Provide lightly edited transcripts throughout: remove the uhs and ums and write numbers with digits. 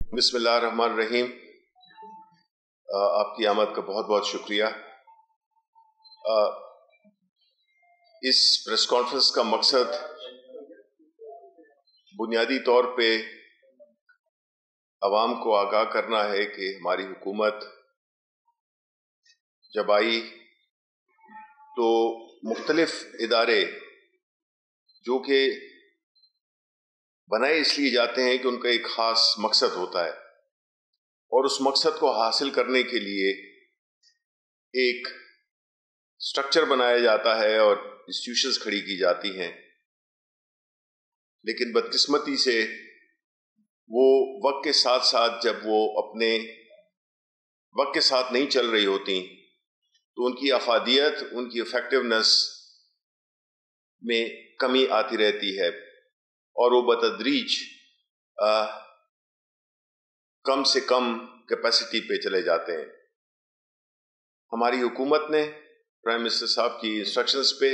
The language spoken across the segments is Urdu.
بسم اللہ الرحمن الرحیم. آپ کی آمد کا بہت بہت شکریہ. اس پریس کانفرنس کا مقصد بنیادی طور پہ عوام کو آگاہ کرنا ہے کہ ہماری حکومت جب آئی تو مختلف ادارے جو کہ بنائے اس لیے جاتے ہیں کہ ان کا ایک خاص مقصد ہوتا ہے، اور اس مقصد کو حاصل کرنے کے لیے ایک سٹرکچر بنایا جاتا ہے اور انسٹیٹیوشنز کھڑی کی جاتی ہیں. لیکن بدقسمتی سے وہ وقت کے ساتھ ساتھ جب وہ اپنے وقت کے ساتھ نہیں چل رہی ہوتی تو ان کی افادیت، ان کی افیکٹونیس میں کمی آتی رہتی ہے، اور وہ بتدریج کم سے کم کیپیسٹی پہ چلے جاتے ہیں. ہماری حکومت نے پرائم منسٹر صاحب کی انسٹرکشنز پہ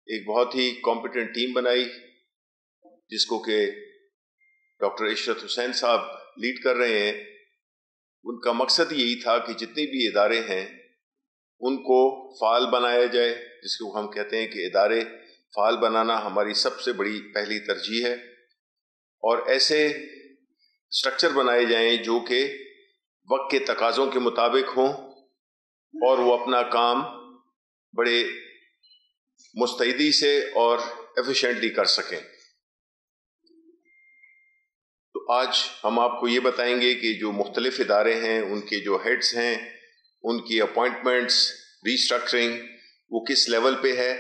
ایک بہت ہی کمپیٹنٹ ٹیم بنائی جس کو کہ ڈاکٹر عشرت حسین صاحب لیڈ کر رہے ہیں. ان کا مقصد یہی تھا کہ جتنے بھی ادارے ہیں ان کو فعال بنایا جائے، جس کو ہم کہتے ہیں کہ ادارے فعال بنانا ہماری سب سے بڑی پہلی ترجیح ہے، اور ایسے سٹرکچر بنائے جائیں جو کہ وقت کے تقاضوں کے مطابق ہوں اور وہ اپنا کام بڑے مستعدی سے اور ایفیشینٹلی کر سکیں. تو آج ہم آپ کو یہ بتائیں گے کہ جو مختلف ادارے ہیں ان کے جو ہیڈز ہیں، ان کی اپوائنٹمنٹس، ریسٹرکچرنگ وہ کس لیول پہ ہے،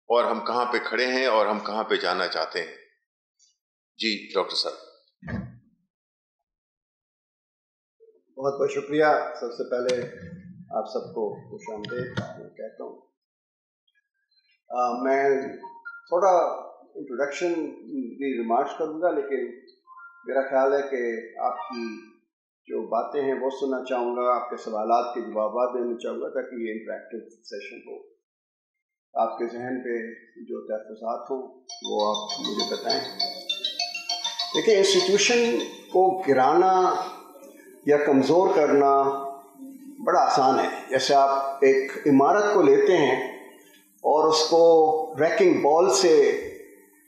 اور ہم کہاں پہ کھڑے ہیں اور ہم کہاں پہ جانا چاہتے ہیں. جی ڈاکٹر صاحب. بہت بہت شکریہ. سب سے پہلے آپ سب کو خوش آمدید کہتا ہوں. میں تھوڑا انٹروڈکشن بھی ریمارکس کروں گا، لیکن میرا خیال ہے کہ آپ کی جو باتیں ہیں وہ سننا چاہوں گا، آپ کے سوالات کے جوابات دینا چاہوں گا تاکہ یہ انٹریکٹیو سیشن ہو. آپ کے ذہن پہ جو تحفظات ہوں وہ آپ مجھے بتائیں. دیکھیں، انسٹیٹیوشن کو گرانا یا کمزور کرنا بڑا آسان ہے. جیسے آپ ایک عمارت کو لیتے ہیں اور اس کو ریکنگ بال سے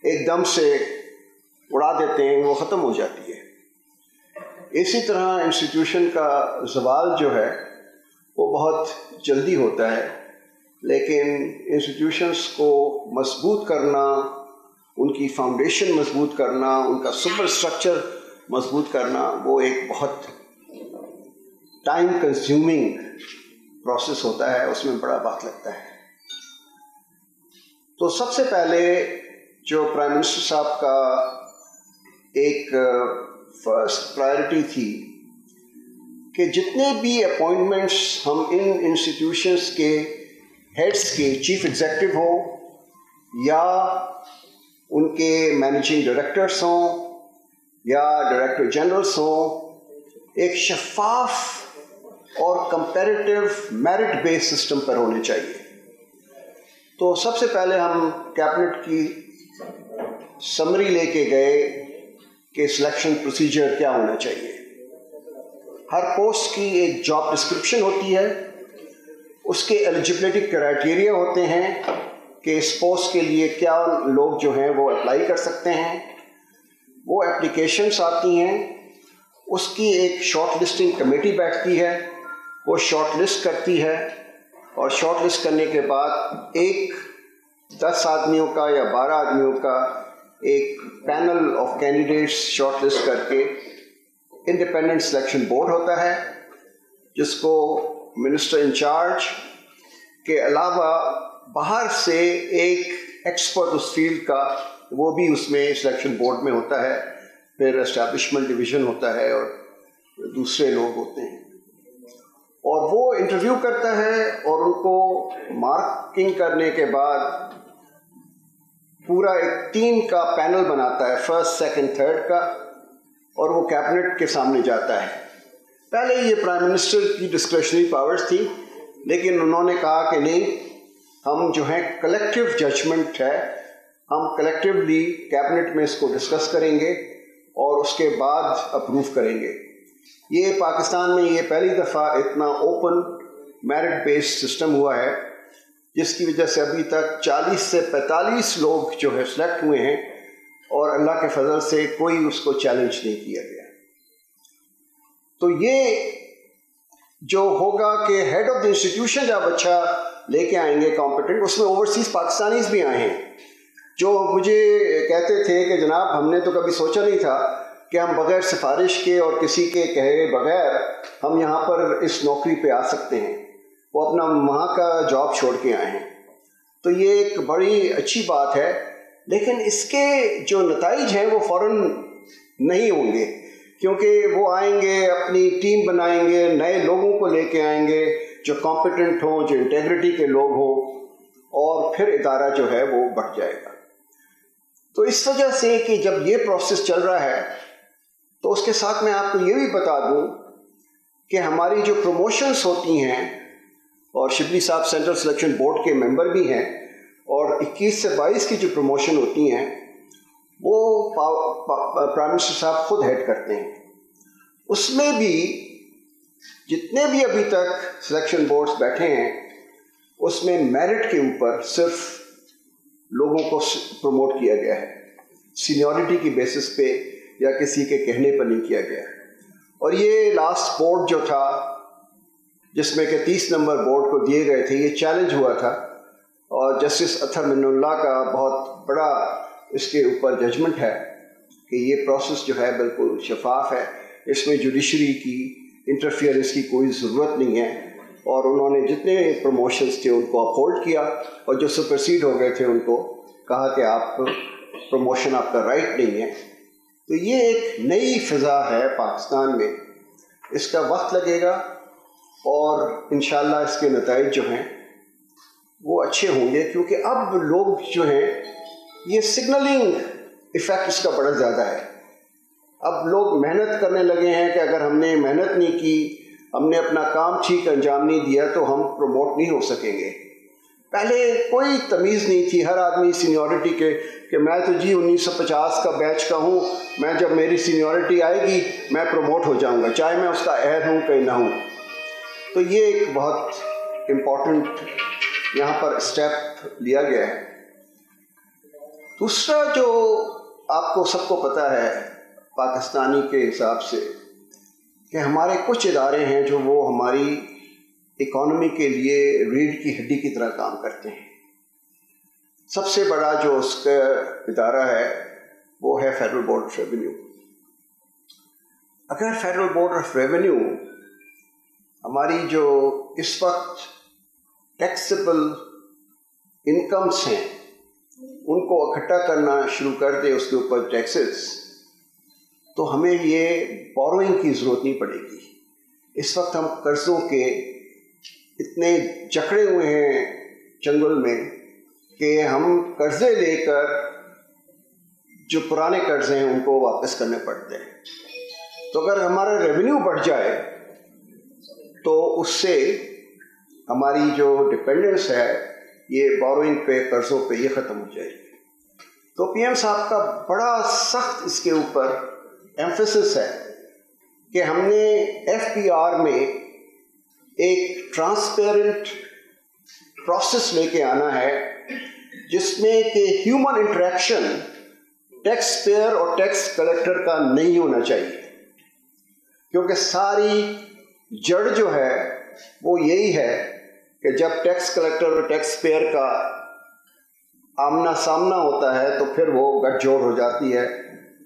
ایک دم سے اڑا دیتے ہیں، وہ ختم ہو جاتی ہے. اسی طرح انسٹیٹیوشن کا زوال جو ہے وہ بہت جلدی ہوتا ہے، لیکن انسٹیٹیوشنس کو مضبوط کرنا، ان کی فاؤنڈیشن مضبوط کرنا، ان کا سپر اسٹرکچر مضبوط کرنا، وہ ایک بہت ٹائم کنزیومنگ پروسیس ہوتا ہے، اس میں بڑا وقت لگتا ہے. تو سب سے پہلے جو پرائم منسٹر صاحب کا ایک فرسٹ پرائرٹی تھی کہ جتنے بھی اپوائنٹمنٹس ہم ان انسٹیٹیوشنس کے ہیڈس کے، چیف ایگزیکٹو ہوں یا ان کے مینیجنگ ڈائریکٹرس ہوں یا ڈائریکٹر جنرلس ہوں، ایک شفاف اور کمپیریٹیو میرٹ بیس سسٹم پر ہونے چاہیے. تو سب سے پہلے ہم کیبنٹ کی سمری لے کے گئے کہ سلیکشن پروسیجر کیا ہونا چاہیے. ہر پوسٹ کی ایک جاب ڈسکرپشن ہوتی ہے، اس کے ایلیجبلٹی کرائٹیریا ہوتے ہیں کہ اس پوسٹ کے لیے کیا لوگ جو ہیں وہ اپلائی کر سکتے ہیں. وہ اپلیکیشنس آتی ہیں، اس کی ایک شارٹ لسٹنگ کمیٹی بیٹھتی ہے، وہ شارٹ لسٹ کرتی ہے، اور شارٹ لسٹ کرنے کے بعد ایک 10 آدمیوں کا یا 12 آدمیوں کا ایک panel of candidates short list کر کے انڈیپینڈنٹ سلیکشن بورڈ ہوتا ہے، جس کو منسٹر انچارج کے علاوہ باہر سے ایک ایکسپرٹ اس فیلڈ کا وہ بھی اس میں سلیکشن بورڈ میں ہوتا ہے. پھر اسٹیبلشمنٹ ڈویژن ہوتا ہے اور دوسرے لوگ ہوتے ہیں، اور وہ انٹرویو کرتا ہے، اور ان کو مارکنگ کرنے کے بعد پورا ایک 3 کا پینل بناتا ہے، فرسٹ، سیکنڈ، تھرڈ کا، اور وہ کیبنٹ کے سامنے جاتا ہے. پہلے یہ پرائم منسٹر کی ڈسکریشنری پاورز تھی، لیکن انہوں نے کہا کہ نہیں، ہم جو ہیں کلیکٹیو ججمنٹ ہے، ہم کلیکٹیولی کیبنٹ میں اس کو ڈسکس کریں گے اور اس کے بعد اپروو کریں گے. یہ پاکستان میں یہ پہلی دفعہ اتنا اوپن میرٹ بیسڈ سسٹم ہوا ہے، جس کی وجہ سے ابھی تک 40 سے 45 لوگ جو ہے سلیکٹ ہوئے ہیں، اور اللہ کے فضل سے کوئی اس کو چیلنج نہیں کیا گیا. تو یہ جو ہوگا کہ ہیڈ آف دا انسٹیٹیوشن جب اچھا لے کے آئیں گے کمپیٹنٹ، اس میں اوورسیز پاکستانیز بھی آئے ہیں جو مجھے کہتے تھے کہ جناب ہم نے تو کبھی سوچا نہیں تھا کہ ہم بغیر سفارش کے اور کسی کے کہے بغیر ہم یہاں پر اس نوکری پہ آ سکتے ہیں. وہ اپنا وہاں کا جاب چھوڑ کے آئے ہیں. تو یہ ایک بڑی اچھی بات ہے، لیکن اس کے جو نتائج ہیں وہ فوراً نہیں ہوں گے، کیونکہ وہ آئیں گے، اپنی ٹیم بنائیں گے، نئے لوگوں کو لے کے آئیں گے جو کمپیٹنٹ ہوں، جو انٹیگریٹی کے لوگ ہوں، اور پھر ادارہ جو ہے وہ بڑھ جائے گا. تو اس وجہ سے کہ جب یہ پروسیس چل رہا ہے، تو اس کے ساتھ میں آپ کو یہ بھی بتا دوں کہ ہماری جو پروموشنز ہوتی ہیں، اور شبلی صاحب سینٹرل سلیکشن بورڈ کے ممبر بھی ہیں، اور 21 سے 22 کی جو پروموشن ہوتی ہیں وہ پرائم منسٹر صاحب خود ہیڈ کرتے ہیں. اس میں بھی جتنے بھی ابھی تک سلیکشن بورڈز بیٹھے ہیں، اس میں میرٹ کے اوپر صرف لوگوں کو پروموٹ کیا گیا ہے، سینیورٹی کی بیسس پہ یا کسی کے کہنے پر نہیں کیا گیا. اور یہ لاسٹ بورڈ جو تھا جس میں کہ 30 نمبر بورڈ کو دیے گئے تھے، یہ چیلنج ہوا تھا، اور جسٹس اطہر من اللہ کا بہت بڑا اس کے اوپر ججمنٹ ہے کہ یہ پروسیس جو ہے بالکل شفاف ہے، اس میں جوڈیشری کی انٹرفیئرنس کی کوئی ضرورت نہیں ہے. اور انہوں نے جتنے پروموشنز تھے ان کو اپہولڈ کیا، اور جو سپرسیڈ ہو گئے تھے ان کو کہا کہ آپ پروموشن آپ کا رائٹ نہیں ہے. تو یہ ایک نئی فضا ہے پاکستان میں، اس کا وقت لگے گا، اور انشاءاللہ اس کے نتائج جو ہیں وہ اچھے ہوں گے، کیونکہ اب لوگ جو ہیں یہ سگنلنگ ایفیکٹ اس کا بڑا زیادہ ہے. اب لوگ محنت کرنے لگے ہیں کہ اگر ہم نے محنت نہیں کی، ہم نے اپنا کام ٹھیک انجام نہیں دیا تو ہم پروموٹ نہیں ہو سکیں گے. پہلے کوئی تمیز نہیں تھی، ہر آدمی سینیورٹی کے کہ میں تو جی 1950 کا بیچ کا ہوں، میں جب میری سینیورٹی آئے گی میں پروموٹ ہو جاؤں گا، چاہے میں اس کا اہل ہوں کہ نہ ہوں. تو یہ ایک بہت امپورٹنٹ یہاں پر اسٹیپ لیا گیا ہے. دوسرا جو آپ کو سب کو پتہ ہے پاکستانی کے حساب سے کہ ہمارے کچھ ادارے ہیں جو وہ ہماری اکانومی کے لیے ریڑھ کی ہڈی کی طرح کام کرتے ہیں. سب سے بڑا جو اس کا ادارہ ہے وہ ہے فیڈرل بورڈ آف ریونیو. اگر فیڈرل بورڈ آف ریونیو ہماری جو اس وقت ٹیکسیبل انکمس ہیں ان کو اکٹھا کرنا شروع کر دے، اس کے اوپر ٹیکسز، تو ہمیں یہ بوروئنگ کی ضرورت نہیں پڑے گی. اس وقت ہم قرضوں کے اتنے جکڑے ہوئے ہیں چنگل میں کہ ہم قرضے لے کر جو پرانے قرضے ہیں ان کو واپس کرنے پڑتے ہیں. تو اگر ہمارا ریونیو بڑھ جائے تو اس سے ہماری جو ڈپینڈنس ہے یہ بوروئنگ پہ، قرضوں پہ، یہ ختم ہو جائے گی. تو پی ایم صاحب کا بڑا سخت اس کے اوپر ایمفیسس ہے کہ ہم نے ایف پی آر میں ایک ٹرانسپیرنٹ پروسیس لے کے آنا ہے جس میں کہ ہیومن انٹریکشن ٹیکس پیئر اور ٹیکس کلیکٹر کا نہیں ہونا چاہیے، کیونکہ ساری جڑ جو ہے وہ یہی ہے کہ جب ٹیکس کلیکٹر اور ٹیکس پیئر کا آمنا سامنا ہوتا ہے تو پھر وہ گٹھ جوڑ ہو جاتی ہے،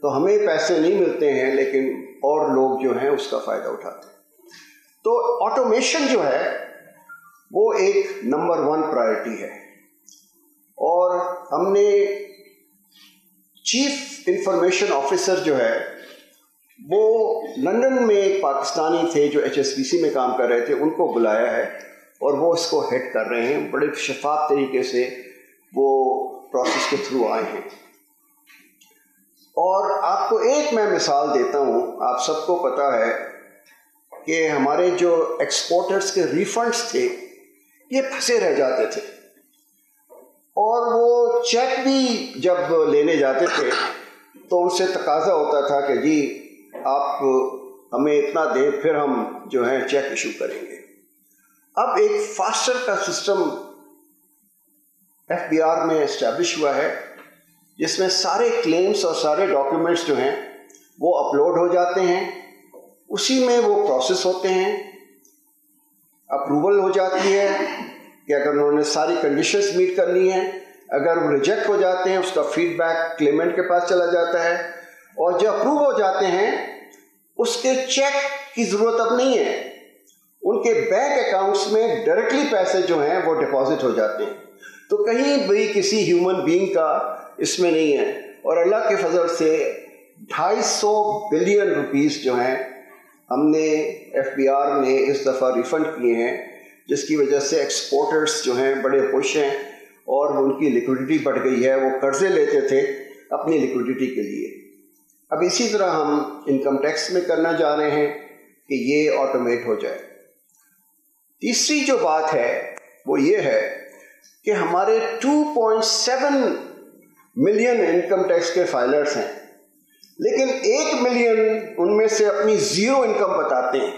تو ہمیں پیسے نہیں ملتے ہیں لیکن اور لوگ جو ہیں اس کا فائدہ اٹھاتے ہیں. تو آٹومیشن جو ہے وہ ایک نمبر 1 پرائرٹی ہے. اور ہم نے چیف انفارمیشن آفیسر جو ہے وہ لندن میں ایک پاکستانی تھے جو HSBC میں کام کر رہے تھے، ان کو بلایا ہے اور وہ اس کو ہیڈ کر رہے ہیں. بڑے شفاف طریقے سے وہ پروسیس کے تھرو آئے ہیں. اور آپ کو ایک میں مثال دیتا ہوں، آپ سب کو پتہ ہے کہ ہمارے جو ایکسپورٹرز کے ریفنڈز تھے یہ پھنسے رہ جاتے تھے، اور وہ چیک بھی جب لینے جاتے تھے تو ان سے تقاضا ہوتا تھا کہ جی آپ ہمیں اتنا دیں پھر ہم جو ہے چیک ایشو کریں گے۔ اب ایک فاسٹر کا سسٹم FBI میں اسٹیبلش ہوا ہے جس میں سارے کلیمز اور سارے ڈاکیومنٹس جو ہیں وہ اپلوڈ ہو جاتے ہیں، اسی میں وہ پروسیس ہوتے ہیں، اپروول ہو جاتی ہے کہ اگر انہوں نے ساری کنڈیشنز میٹ کرنی ہیں، اگر وہ ریجیکٹ ہو جاتے ہیں اس کا فیڈ بیک کلیمنٹ کے پاس چلا جاتا ہے، اور جو اپروو ہو جاتے ہیں اس کے چیک کی ضرورت اب نہیں ہے، ان کے بینک اکاؤنٹس میں ڈائریکٹلی پیسے جو ہیں وہ ڈپازٹ ہو جاتے ہیں۔ تو کہیں بھی کسی ہیومن بینگ کا اس میں نہیں ہے، اور اللہ کے فضل سے 250 بلین روپیز جو ہیں ہم نے FBI نے اس دفعہ ریفنڈ کیے ہیں، جس کی وجہ سے ایکسپورٹرز جو ہیں بڑے خوش ہیں اور ان کی لیکوڈیٹی بڑھ گئی ہے۔ وہ قرضے لیتے تھے اپنی لیکوڈیٹی کے لیے۔ اب اسی طرح ہم انکم ٹیکس میں کرنا چاہ رہے ہیں کہ یہ آٹومیٹ ہو جائے۔ تیسری جو بات ہے وہ یہ ہے کہ ہمارے 2.7 ملین انکم ٹیکس کے فائلرز ہیں، لیکن 1 ملین ان میں سے اپنی زیرو انکم بتاتے ہیں۔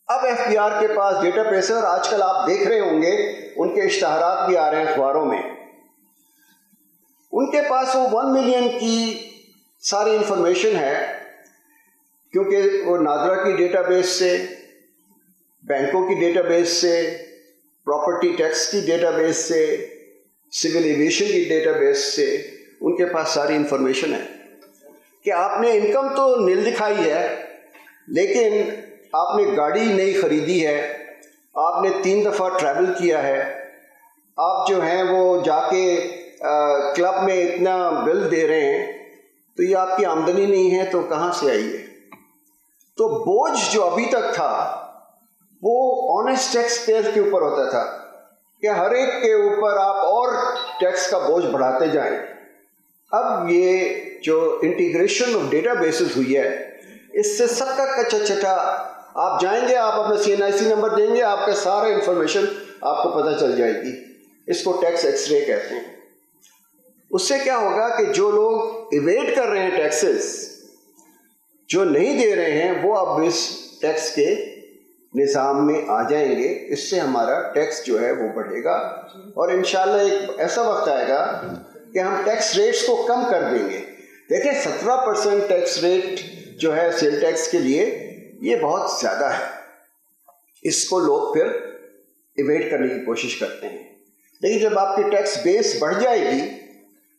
اب FBI کے پاس ڈیٹا بیس ہے، اور آج کل آپ دیکھ رہے ہوں گے ان کے اشتہارات بھی آ رہے ہیں اخباروں میں، ان کے پاس وہ 1 ملین کی ساری انفارمیشن ہے، کیونکہ وہ نادرا کی ڈیٹا بیس سے، بینکوں کی ڈیٹا بیس سے، پراپرٹی ٹیکس کی ڈیٹا بیس سے، سول ایویشن کی ڈیٹا بیس سے ان کے پاس ساری انفارمیشن ہے کہ آپ نے انکم تو نیل دکھائی ہے، لیکن آپ نے گاڑی نہیں خریدی ہے، آپ نے 3 دفعہ ٹریول کیا ہے، آپ جو ہیں وہ جا کے کلب میں اتنا بل دے رہے ہیں، تو یہ آپ کی آمدنی نہیں ہے تو کہاں سے آئی ہے؟ تو بوجھ جو ابھی تک تھا وہ آنیسٹ ٹیکس پیئر کے اوپر ہوتا تھا کہ ہر ایک کے اوپر آپ اور ٹیکس کا بوجھ بڑھاتے جائیں۔ اب یہ جو انٹیگریشن آف ڈیٹا بیسز ہوئی ہے، اس سے سب کا کچا چٹا، آپ جائیں گے، آپ اپنا CNIC نمبر دیں گے، آپ کا سارا انفارمیشن آپ کو پتہ چل جائے گی۔ اس کو ٹیکس ایکس رے کہتے ہیں۔ اس سے کیا ہوگا کہ جو لوگ ایویڈ کر رہے ہیں ٹیکسز، جو نہیں دے رہے ہیں، وہ اب اس ٹیکس کے نظام میں آ جائیں گے۔ اس سے ہمارا ٹیکس جو ہے وہ بڑھے گا، اور انشاءاللہ ایک ایسا وقت آئے گا کہ ہم ٹیکس ریٹس کو کم کر دیں گے۔ دیکھیں 17% ٹیکس ریٹ جو ہے سیل ٹیکس کے لیے، یہ بہت زیادہ ہے، اس کو لوگ پھر ایویڈ کرنے کی کوشش کرتے ہیں۔ لیکن جب آپ کی ٹیکس بیس بڑھ جائے گی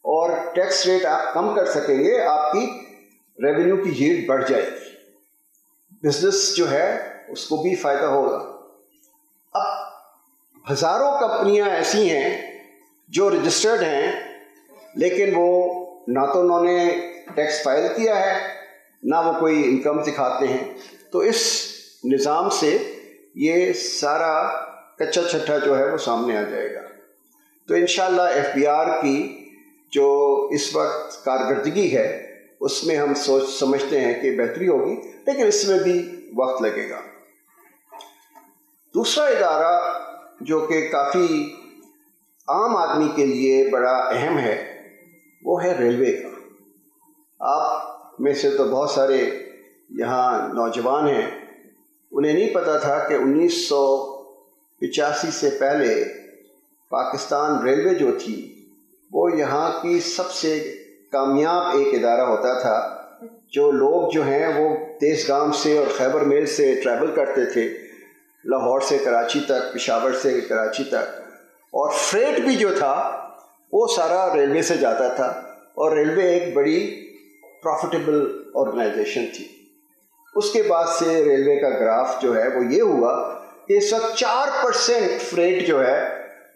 اور ٹیکس ریٹ آپ کم کر سکیں گے، آپ کی ریونیو کی ییلڈ بڑھ جائے گی، بزنس جو ہے اس کو بھی فائدہ ہوگا۔ اب ہزاروں کمپنیاں ایسی ہیں جو رجسٹرڈ ہیں، لیکن وہ نہ تو انہوں نے ٹیکس فائل کیا ہے، نہ وہ کوئی انکم دکھاتے ہیں۔ تو اس نظام سے یہ سارا کچا چھٹا جو ہے وہ سامنے آ جائے گا۔ تو انشاءاللہ FBI کی جو اس وقت کارکردگی ہے اس میں ہم سمجھتے ہیں کہ بہتری ہوگی، لیکن اس میں بھی وقت لگے گا۔ دوسرا ادارہ جو کہ کافی عام آدمی کے لیے بڑا اہم ہے وہ ہے ریلوے کا۔ آپ میں سے تو بہت سارے یہاں نوجوان ہیں، انہیں نہیں پتہ تھا کہ 1985 سے پہلے پاکستان ریلوے جو تھی وہ یہاں کی سب سے کامیاب ایک ادارہ ہوتا تھا۔ جو لوگ جو ہیں وہ دیس گام سے اور خیبر میل سے ٹریول کرتے تھے، لاہور سے کراچی تک، پشاور سے کراچی تک، اور فریٹ بھی جو تھا وہ سارا ریلوے سے جاتا تھا، اور ریلوے ایک بڑی پروفیٹیبل آرگنائزیشن تھی۔ اس کے بعد سے ریلوے کا گراف جو ہے وہ یہ ہوا کہ اس وقت 4% فریٹ جو ہے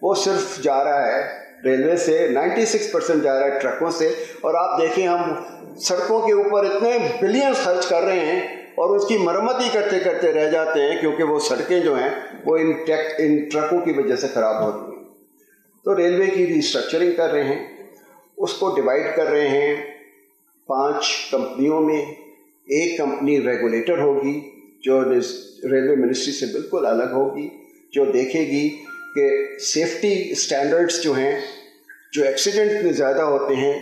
وہ صرف جا رہا ہے ریلوے سے، 96% جا رہا ہے ٹرکوں سے۔ اور آپ دیکھیں ہم سڑکوں کے اوپر اتنے بلین خرچ کر رہے ہیں اور اس کی مرمت ہی کرتے کرتے رہ جاتے ہیں، کیونکہ وہ سڑکیں جو ہیں وہ ان ٹرکوں کی وجہ سے خراب ہوتی ہیں۔ تو ریلوے کی ریسٹرکچرنگ کر رہے ہیں، اس کو ڈیوائڈ کر رہے ہیں 5 کمپنیوں میں۔ ایک کمپنی ریگولیٹر ہوگی جو ریلوے منسٹری سے بالکل الگ ہوگی، جو دیکھے گی کہ سیفٹی اسٹینڈرڈز جو ہیں، جو ایکسیڈنٹ میں زیادہ ہوتے ہیں،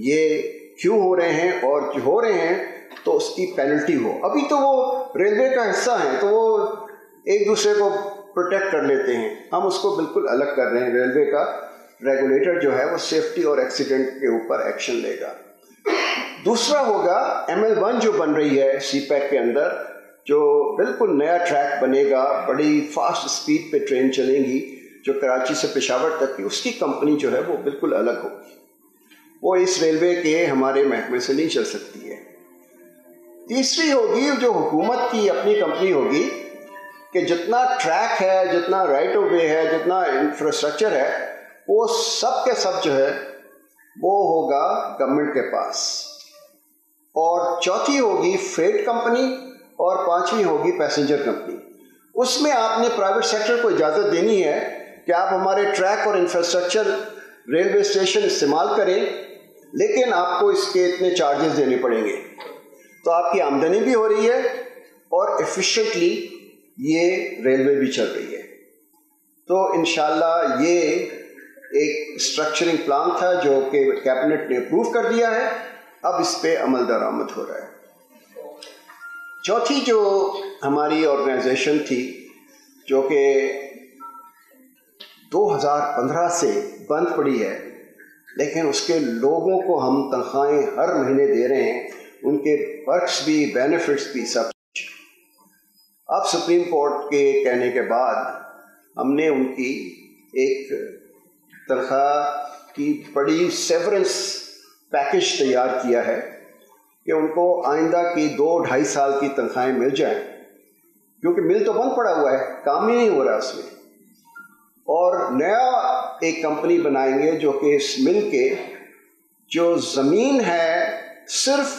یہ کیوں ہو رہے ہیں اور جو ہو رہے ہیں تو اس کی پینلٹی ہو. ابھی تو وہ ریلوے کا حصہ ہیں تو وہ ایک دوسرے کو پروٹیکٹ کر لیتے ہیں. ہم اس کو بالکل الگ کر رہے ہیں. ریلوے کا ریگولیٹر جو ہے وہ سیفٹی اور ایکسیڈنٹ کے اوپر ایکشن لے گا. دوسرا ہوگا ML1 جو بن رہی ہے سی پیک کے اندر, جو بالکل نیا ٹریک بنے گا, بڑی فاسٹ اسپیڈ پہ ٹرین چلیں گی جو کراچی سے پشاور تک کی, اس کی کمپنی جو ہے وہ بالکل الگ ہوگی. وہ اس ریلوے کے ہمارے محکمے سے نہیں چل سکتی ہے. تیسری ہوگی جو حکومت کی اپنی کمپنی ہوگی کہ جتنا ٹریک ہے, جتنا رائٹ آف وے ہے, جتنا انفراسٹرکچر ہے, وہ سب کے سب جو ہے وہ ہوگا گورنمنٹ کے پاس. اور چوتھی ہوگی فریٹ کمپنی اور پانچویں ہوگی پیسنجر کمپنی. اس میں آپ نے پرائیویٹ سیکٹر کو اجازت دینی ہے کہ آپ ہمارے ٹریک اور انفراسٹرکچر ریلوے اسٹیشن استعمال کریں, لیکن آپ کو اس کے اتنے چارجز دینے پڑیں گے. تو آپ کی آمدنی بھی ہو رہی ہے اور ایفیشینٹلی یہ ریلوے بھی چل رہی ہے. تو انشاءاللہ یہ ایک اسٹرکچرنگ پلان تھا جو کہ کیبنٹ نے اپروو کر دیا ہے, اب اس پہ عمل درآمد ہو رہا ہے. چوتھی جو ہماری آرگنائزیشن تھی جو کہ 2015 سے بند پڑی ہے, لیکن اس کے لوگوں کو ہم تنخواہیں ہر مہینے دے رہے ہیں, ان کے پرکس بھی, بینیفٹس بھی, سب. اب سپریم کورٹ کے کہنے کے بعد ہم نے ان کی ایک تنخواہ کی بڑی سیورنس پیکج تیار کیا ہے کہ ان کو آئندہ کی 2-2.5 سال کی تنخواہیں مل جائیں, کیونکہ مل تو بند پڑا ہوا ہے, کام ہی نہیں ہو رہا اس میں. اور نیا ایک کمپنی بنائیں گے جو کہ اس مل کے جو زمین ہے صرف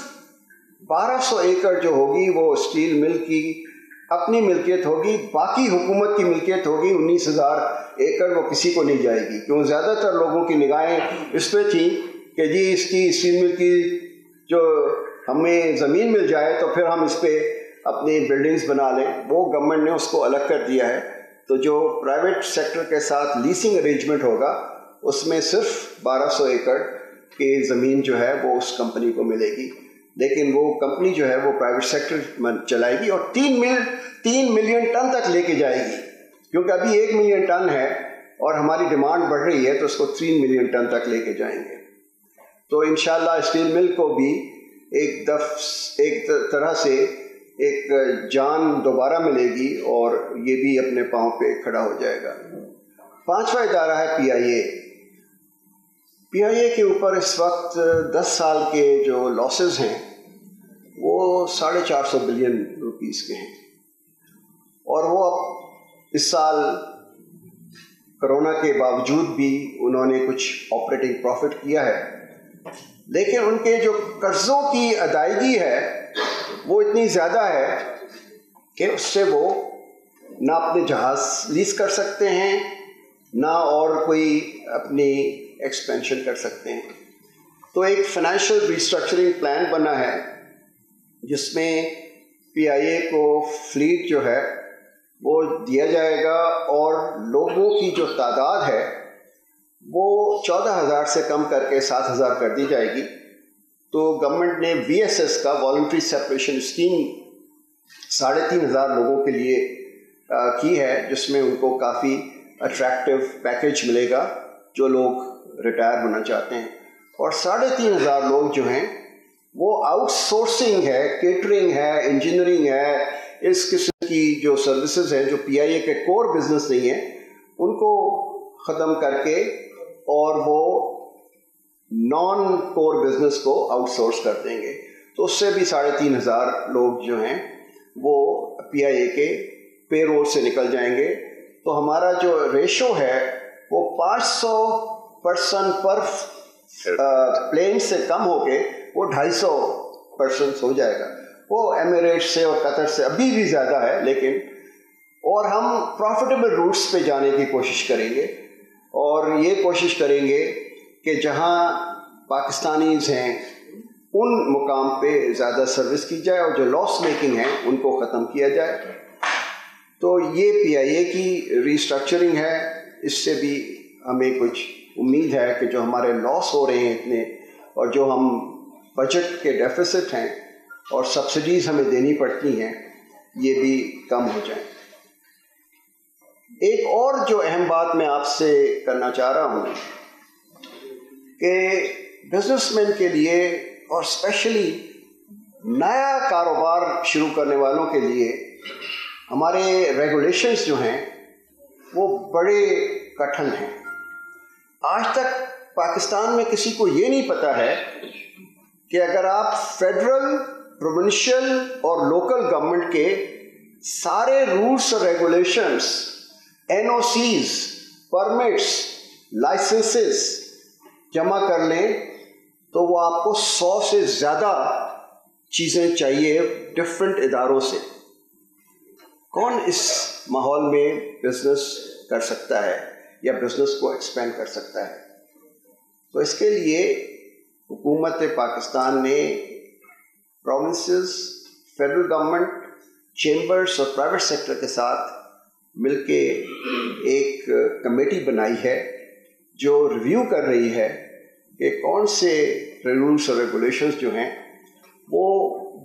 1200 ایکڑ جو ہوگی وہ اسٹیل مل کی اپنی ملکیت ہوگی, باقی حکومت کی ملکیت ہوگی. 19,000 ایکڑ وہ کسی کو نہیں جائے گی, کیوں زیادہ تر لوگوں کی نگاہیں اس پہ تھیں کہ جی اس کی اسٹیل مل کی جو ہمیں زمین مل جائے تو پھر ہم اس پہ اپنی بلڈنگز بنا لیں. وہ گورنمنٹ نے اس کو الگ کر دیا ہے. تو جو پرائیویٹ سیکٹر کے ساتھ لیسنگ ارینجمنٹ ہوگا اس میں صرف 1200 ایکڑ کی زمین جو ہے وہ اس کمپنی کو ملے گی, لیکن وہ کمپنی جو ہے وہ پرائیویٹ سیکٹر چلائے گی اور 3 ملین ٹن تک لے کے جائے گی, کیونکہ ابھی 1 ملین ٹن ہے اور ہماری ڈیمانڈ بڑھ رہی ہے تو اس کو 3 ملین ٹن تک لے کے جائیں گے. تو انشاءاللہ اسٹیل مل کو بھی ایک طرح سے ایک جان دوبارہ ملے گی اور یہ بھی اپنے پاؤں پہ کھڑا ہو جائے گا. پانچواں ادارہ ہے PIA. PIA کے اوپر اس وقت 10 سال کے جو لاسز ہیں وہ 450 بلین روپیز کے ہیں, اور وہ اب اس سال کرونا کے باوجود بھی انہوں نے کچھ آپریٹنگ پروفٹ کیا ہے, لیکن ان کے جو قرضوں کی ادائیگی ہے وہ اتنی زیادہ ہے کہ اس سے وہ نہ اپنے جہاز لیز کر سکتے ہیں نہ اور کوئی اپنی ایکسپینشن کر سکتے ہیں. تو ایک فائنینشیل ریسٹرکچرنگ پلان بنا ہے جس میں PIA کو فلیٹ جو ہے وہ دیا جائے گا, اور لوگوں کی جو تعداد ہے وہ 14,000 سے کم کر کے 7,000 کر دی جائے گی. تو گورنمنٹ نے VSS کا والنٹری سیپریشن اسکیم 3,500 لوگوں کے لیے کی ہے, جس میں ان کو کافی اٹریکٹیو پیکیج ملے گا جو لوگ ریٹائر ہونا چاہتے ہیں. اور 3,500 لوگ جو ہیں وہ آؤٹ سورسنگ ہے, کیٹرنگ ہے, انجینئرنگ ہے, اس قسم کی جو سروسز ہیں جو PIA کے کور بزنس نہیں ہیں ان کو ختم کر کے اور وہ نان کور بزنس کو آؤٹ سورس کر دیں گے. تو اس سے بھی 3,500 لوگ جو ہیں وہ PIA کے پے رول سے نکل جائیں گے. تو ہمارا جو ریشو ہے وہ 500 پرسن پر پلین سے کم ہو کے وہ 250 پرسنس ہو جائے گا. وہ ایمریٹس سے اور قطر سے ابھی بھی زیادہ ہے, لیکن اور ہم پروفیٹیبل روٹس پہ جانے کی کوشش کریں گے, اور یہ کوشش کریں گے کہ جہاں پاکستانیز ہیں ان مقام پہ زیادہ سروس کی جائے اور جو لاس میکنگ ہیں ان کو ختم کیا جائے. تو یہ PIA کی ریسٹرکچرنگ ہے. اس سے بھی ہمیں کچھ امید ہے کہ جو ہمارے لاس ہو رہے ہیں اتنے, اور جو ہم بجٹ کے ڈیفیسٹ ہیں اور سبسڈیز ہمیں دینی پڑتی ہیں یہ بھی کم ہو جائیں۔ ایک اور جو اہم بات میں آپ سے کرنا چاہ رہا ہوں کہ بزنس مین کے لیے اور اسپیشلی نیا کاروبار شروع کرنے والوں کے لیے ہمارے ریگولیشنز جو ہیں وہ بڑے کٹھن ہیں۔ آج تک پاکستان میں کسی کو یہ نہیں پتہ ہے کہ اگر آپ فیڈرل، پروونشل اور لوکل گورنمنٹ کے سارے رولس اور ریگولیشنز، NOCs، پرمٹس، لائسنسز جمع کر لیں تو وہ آپ کو 100 سے زیادہ چیزیں چاہیے ڈفرینٹ اداروں سے۔ کون اس ماحول میں بزنس کر سکتا ہے یا بزنس کو ایکسپینڈ کر سکتا ہے؟ تو اس کے لیے حکومت پاکستان نے پروونسز، فیڈرل گورنمنٹ، چیمبرز اور پرائیویٹ سیکٹر کے ساتھ مل کے ایک کمیٹی بنائی ہے جو ریویو کر رہی ہے کہ کون سے رولس اور ریگولیشنز جو ہیں وہ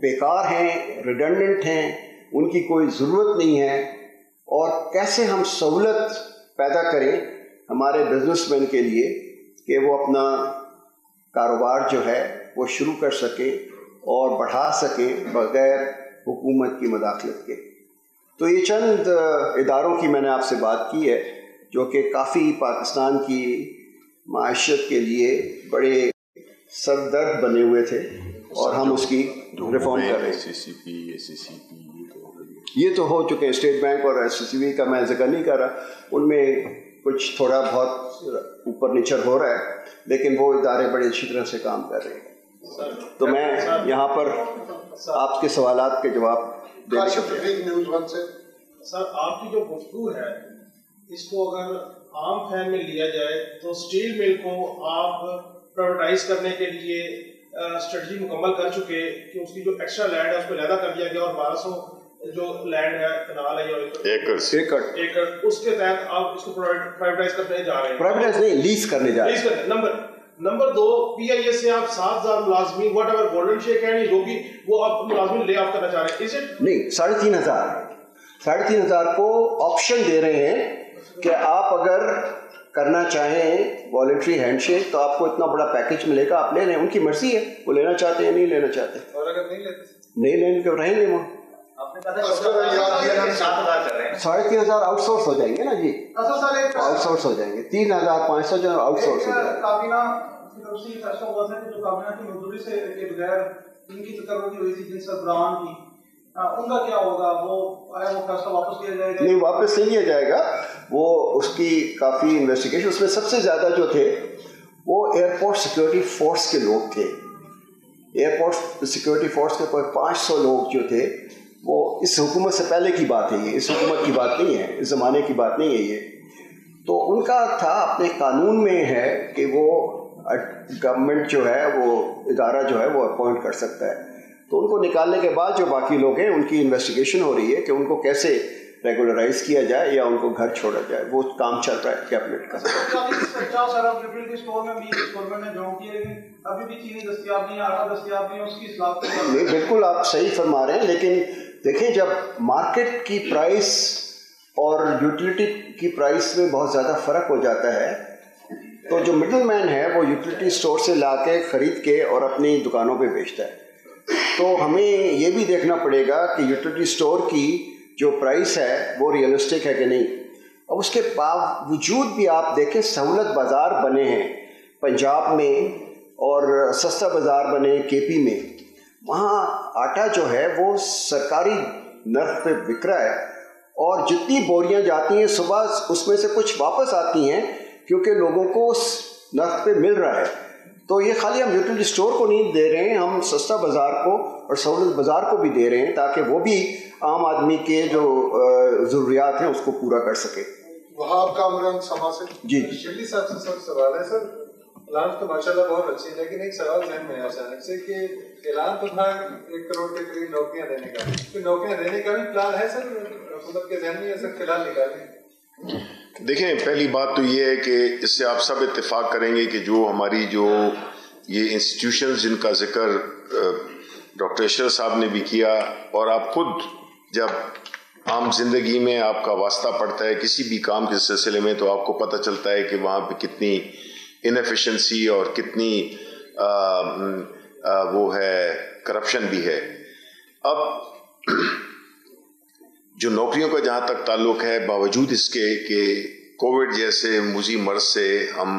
بیکار ہیں، ریڈنڈنٹ ہیں، ان کی کوئی ضرورت نہیں ہے، اور کیسے ہم سہولت پیدا کریں ہمارے بزنس مین کے لیے کہ وہ اپنا کاروبار جو ہے وہ شروع کر سکیں اور بڑھا سکیں بغیر حکومت کی مداخلت کے۔ تو یہ چند اداروں کی میں نے آپ سے بات کی ہے جو کہ کافی پاکستان کی معیشت کے لیے بڑے سر درد بنے ہوئے تھے اور ہم اس کی ریفارم کر رہے ہیں۔ یہ تو ہو چکے ہیں، اسٹیٹ بینک اور SCCB کا میں ذکر نہیں کر رہا، ان میں کچھ تھوڑا بہت اوپر نیچر ہو رہا ہے لیکن وہ ادارے بڑے اچھی طرح سے کام کر رہے ہیں۔ تو میں یہاں پر آپ کے سوالات کے جواب دے سر، آپ کی جو گفتگو ہے اس کو اگر عام فہم میں لیا جائے تو اسٹیل مل کو آپ پرائیویٹائز کرنے کے لیے اسٹریٹجی مکمل کر چکے کہ اس کی جو ایکسٹرا لینڈ ہے اس کو علیحدہ کر دیا گیا اور 1200 جو لینڈ ہے کنال ہے ایکڑ اس کے تحت آپ اس کو پرائیویٹائز کرنے جا رہے ہیں۔ پرائیویٹائز نہیں، لیز کرنے جا رہے ہیں۔ نمبر 2، PIA سے آپ 7000 ملازمین واٹ ایور گولڈن شیک ہے جو بھی وہ آپ ملازمین لے آف کرنا چاہ رہے ہیں، از اٹ نہیں 3500 کو آپشن دے رہے ہیں کہ آپ اگر کرنا چاہیں والنٹری ہینڈ شیک تو آپ کو اتنا بڑا پیکج ملے گا، آپ لے لیں، ان کی مرضی ہے وہ لینا چاہتے ہیں نہیں لینا چاہتے، اور اگر نہیں لیتے نہیں لیں گے رہیں گے وہ 3500 آؤٹ سورس ہو جائیں گے نا جی، آؤٹ سورس ہو جائیں گے، 3500 جو آؤٹ سورس ہو جائیں گے۔ کابینہ کی طرف سے یہ فیصلہ ہوا تھا کہ جو کابینہ کی منظوری سے کے بغیر ان کی تقرری ہوئی تھی جن سربراہان کی، ان کا کیا ہوگا؟ وہ فیصلہ واپس لیا جائے گا؟ نہیں، واپس نہیں لیا جائے گا، وہ اس کی کافی انویسٹیگیشن، اس میں سب سے زیادہ جو تھے وہ ایئرپورٹ سیکورٹی فورس کے لوگ تھے، ایئرپورٹ سیکورٹی فورس کے کوئی 500 لوگ جو تھے، وہ اس حکومت سے پہلے کی بات ہے، یہ اس حکومت کی بات نہیں ہے، اس زمانے کی بات نہیں ہے یہ، تو ان کا تھا اپنے قانون میں ہے کہ وہ گورنمنٹ جو ہے وہ ادارہ جو ہے وہ اپوائنٹ کر سکتا ہے، تو ان کو نکالنے کے بعد جو باقی لوگ ہیں ان کی انویسٹیگیشن ہو رہی ہے کہ ان کو کیسے ریگولرائز کیا جائے یا ان کو گھر چھوڑا جائے، وہ کام چل رہا ہے کیبنٹ کا۔ نہیں، بالکل آپ صحیح فرما رہے ہیں، لیکن دیکھیں جب مارکیٹ کی پرائس اور یوٹیلیٹی کی پرائس میں بہت زیادہ فرق ہو جاتا ہے تو جو مڈل مین ہے وہ یوٹیلیٹی اسٹور سے لا کے خرید کے اور اپنی دکانوں پہ بیچتا ہے، تو ہمیں یہ بھی دیکھنا پڑے گا کہ یوٹیلیٹی اسٹور کی جو پرائس ہے وہ ریئلسٹک ہے کہ نہیں۔ اب اس کے باوجود بھی آپ دیکھیں سہولت بازار بنے ہیں پنجاب میں اور سستا بازار بنے KP میں، وہاں آٹا جو ہے وہ سرکاری نرخ پہ بک رہا ہے اور جتنی بوریاں جاتی ہیں صبح اس میں سے کچھ واپس آتی ہیں کیونکہ لوگوں کو اس نرخ پہ مل رہا ہے، تو یہ خالی ہم یوٹیلیٹی اسٹور کو نہیں دے رہے ہیں، ہم سستا بازار کو اور سہولت بازار کو بھی دے رہے ہیں تاکہ وہ بھی عام آدمی کے جو ضروریات ہیں اس کو پورا کر سکے۔ وہاب کامران سما سے جی شبلی صاحب سے سب سوال ہے۔ سر، پلان تو ماشاءاللہ بہت اچھی ہے لیکن ایک سوال ذہن میں آیا اچانک سے کہ اعلان تو تھا 1 کروڑ کے قریب نوکریاں دینے کا، تو نوکریاں دینے کا بھی پلان ہے سر حکومت کے ذہن میں یا سر فی الحال نکالیں؟ دیکھیں، پہلی بات تو یہ ہے کہ اس سے آپ سب اتفاق کریں گے کہ جو ہماری جو یہ انسٹیٹیوشنز جن کا ذکر ڈاکٹر اشرف صاحب نے بھی کیا، اور آپ خود جب عام زندگی میں آپ کا واسطہ پڑتا ہے کسی بھی کام کے سلسلے میں تو آپ کو پتہ چلتا ہے کہ وہاں پہ کتنی انیفیشنسی اور کتنی وہ ہے کرپشن بھی ہے. اب جو نوکریوں کا جہاں تک تعلق ہے، باوجود اس کے کہ کووڈ جیسے موذی مرض سے ہم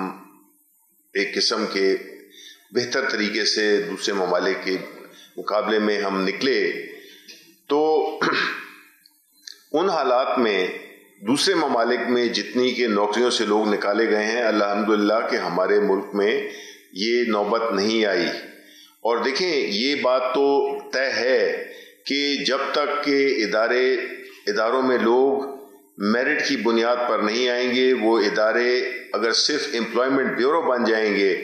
ایک قسم کے بہتر طریقے سے دوسرے ممالک کے مقابلے میں ہم نکلے، تو ان حالات میں دوسرے ممالک میں جتنی کہ نوکریوں سے لوگ نکالے گئے ہیں، الحمدللہ کہ ہمارے ملک میں یہ نوبت نہیں آئی. اور دیکھیں یہ بات تو طے ہے کہ جب تک کہ اداروں میں لوگ میرٹ کی بنیاد پر نہیں آئیں گے، وہ ادارے اگر صرف امپلائمنٹ بیورو بن جائیں گے